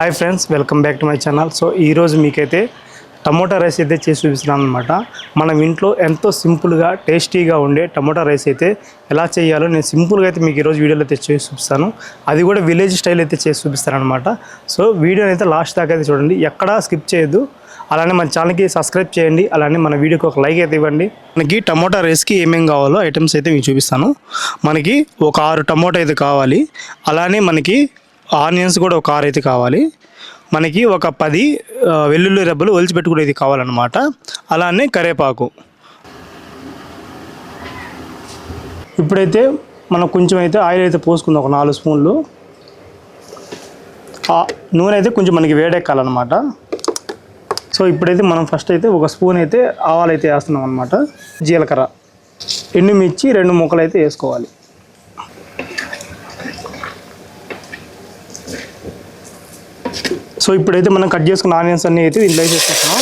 Hi friends, welcome back to my channel. So ఈరోజు మీకైతే tomato rice అయితే చేసి చూపిస్తున్నాను అనమాట. మనం ఇంట్లో ఎంతో సింపుల్గా టేస్టీగా ఉండే టమోటా రైస్ అయితే ఎలా చేయాలో నేను సింపుల్గా అయితే మీకు ఈరోజు వీడియోలో అయితే చేసి చూపిస్తాను. అది కూడా విలేజ్ స్టైల్ అయితే చేసి చూపిస్తాను అనమాట. సో వీడియోని అయితే లాస్ట్ దాకా అయితే చూడండి, ఎక్కడా స్కిప్ చేయొద్దు. అలానే మన ఛానల్కి సబ్స్క్రైబ్ చేయండి. అలానే మన వీడియోకి ఒక లైక్ అయితే ఇవ్వండి. మనకి టమోటా రైస్కి ఏమేమి కావాలో ఐటమ్స్ అయితే మీకు చూపిస్తాను. మనకి ఒక 6 టమోటా అయితే కావాలి. అలానే మనకి ఆనియన్స్ కూడా ఒక 6 అయితే కావాలి. మనకి ఒక 10 వెల్లుల్లి రెబ్బలు ఒలిచిపెట్టుకునేది కావాలన్నమాట. అలానే కరివేపాకు. ఇప్పుడైతే మనం కొంచెం అయితే ఆయిల్ అయితే పోసుకుందాం, ఒక 4 స్పూన్లు. నూనె అయితే కొంచెం మనకి వేడెక్కాలన్నమాట. సో ఇప్పుడైతే మనం ఫస్ట్ అయితే ఒక స్పూన్ అయితే ఆవాలు అయితే వేస్తున్నాం అనమాట. జీలకర్ర, ఎండుమిర్చి 2 ముక్కలు అయితే వేసుకోవాలి. సో ఇప్పుడైతే మనం కట్ చేసుకున్న ఆనియన్స్ అన్నీ అయితే దీంట్లో వేసేసుకుంటున్నాం.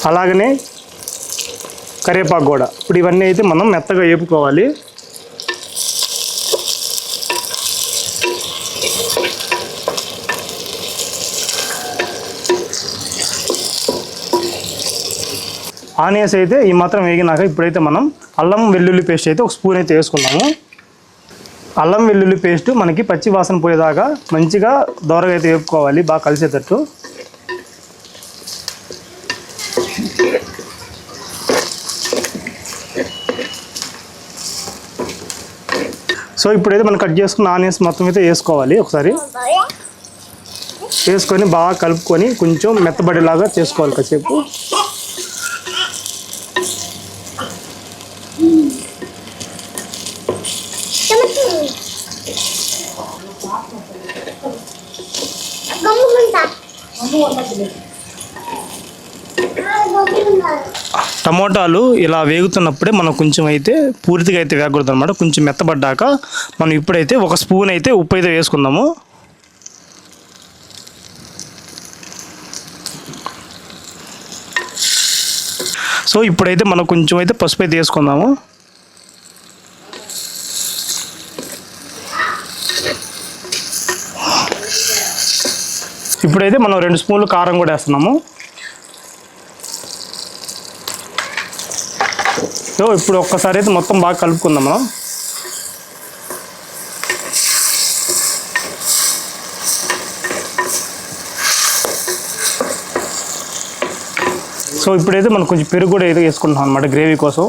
అలాగనే కరివేపాకు కూడా. ఇప్పుడు ఇవన్నీ అయితే మనం మెత్తగా వేపుకోవాలి. ఆనియన్స్ అయితే ఈ మాత్రం వేగినాక ఇప్పుడైతే మనం అల్లం వెల్లుల్లి పేస్ట్ అయితే ఒక స్పూన్ అయితే వేసుకున్నాము. అల్లం వెల్లుల్లి పేస్ట్ మనకి పచ్చి వాసన పోయేదాకా మంచిగా దోరగా అయితే వేపుకోవాలి, బాగా కలిసేటట్టు. సో ఇప్పుడైతే మనం కట్ చేసుకున్న ఆనియన్స్ మొత్తం అయితే వేసుకోవాలి. ఒకసారి వేసుకొని బాగా కలుపుకొని కొంచెం మెత్తబడేలాగా చేసుకోవాలి కాసేపు. టమోటాలు ఇలా వేగుతున్నప్పుడే మనం కొంచెం అయితే పూర్తిగా అయితే వేగకూడదు అనమాట. కొంచెం మెత్తబడ్డాక మనం ఇప్పుడైతే ఒక స్పూన్ అయితే ఉప్పు అయితే వేసుకుందాము. సో ఇప్పుడైతే మనం కొంచెం అయితే పసుపు అయితే వేసుకుందాము. ఇప్పుడైతే మనం 2 స్పూన్లు కారం కూడా వేస్తున్నాము. సో ఇప్పుడు ఒక్కసారి అయితే మొత్తం బాగా కలుపుకుందాం మనం. సో ఇప్పుడైతే మనం కొంచెం పెరుగు కూడా అయితే వేసుకుంటాం అనమాట గ్రేవీ కోసం.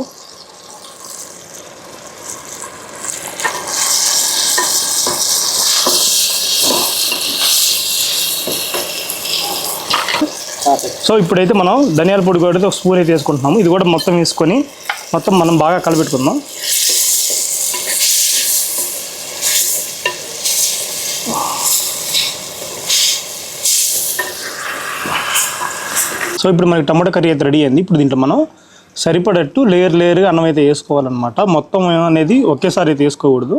సో ఇప్పుడైతే మనం ధనియాల పొడి కూడా ఒక స్పూన్ అయితే వేసుకుంటున్నాము. ఇది కూడా మొత్తం వేసుకొని మొత్తం మనం బాగా కలిపెట్టుకుందాం. సో ఇప్పుడు మనకి టమాటా కర్రీ అయితే రెడీ అయింది. ఇప్పుడు దీంట్లో మనం సరిపడట్టు లేయర్గా అన్నం అయితే వేసుకోవాలన్నమాట. మొత్తం అనేది ఒకేసారి అయితే వేసుకోకూడదు.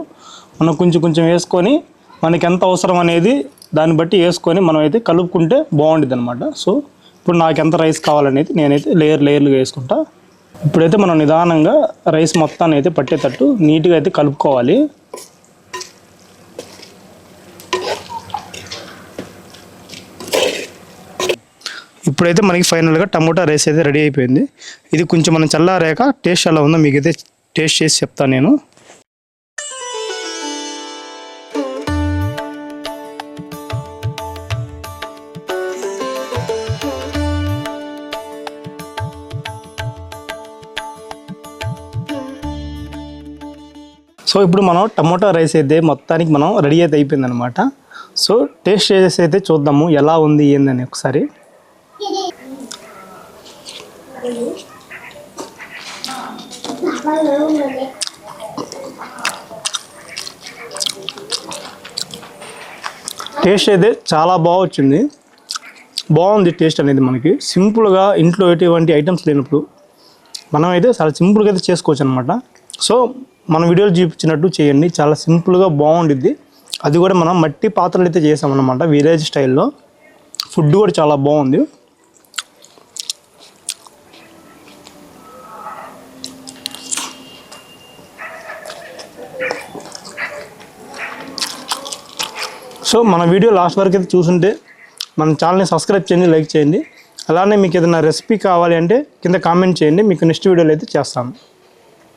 మనం కొంచెం కొంచెం వేసుకొని మనకి ఎంత అవసరం అనేది దాన్ని బట్టి వేసుకొని మనం అయితే కలుపుకుంటే బాగుంటుంది అనమాట. సో ఇప్పుడు నాకు ఎంత రైస్ కావాలనేది నేనైతే లేయర్లుగా వేసుకుంటా. ఇప్పుడైతే మనం నిదానంగా రైస్ మొత్తాన్ని అయితే పట్టేటట్టు నీట్గా అయితే కలుపుకోవాలి. ఇప్పుడైతే మనకి ఫైనల్గా టమోటా రైస్ అయితే రెడీ అయిపోయింది. ఇది కొంచెం మనం చల్లారాక టేస్ట్ ఎలా ఉందో మీకైతే టేస్ట్ చేసి చెప్తాను నేను. సో ఇప్పుడు మనం టమోటా రైస్ అయితే మొత్తానికి మనం రెడీ అయితే అయిపోయింది అనమాట. సో టేస్ట్ చేసి అయితే చూద్దాము ఎలా ఉంది ఏందని ఒకసారి. టేస్ట్ అయితే చాలా బాగా వచ్చింది. బాగుంది టేస్ట్ అనేది. మనకి సింపుల్గా ఇంట్లో ఎటువంటి ఐటమ్స్ లేనప్పుడు మనం అయితే చాలా సింపుల్గా అయితే చేసుకోవచ్చు అనమాట. సో మన వీడియోలు చూపించినట్టు చేయండి, చాలా సింపుల్గా బాగుండిద్ది. అది కూడా మనం మట్టి పాత్రలు అయితే చేసామన్నమాట విలేజ్ స్టైల్లో. ఫుడ్ కూడా చాలా బాగుంది. సో మన వీడియో లాస్ట్ వరకు అయితే చూసుంటే మన ఛానల్ని సబ్స్క్రైబ్ చేయండి, లైక్ చేయండి. అలానే మీకు ఏదైనా రెసిపీ కావాలి అంటే కింద కామెంట్ చేయండి, మీకు నెక్స్ట్ వీడియోలో అయితే చేస్తాము.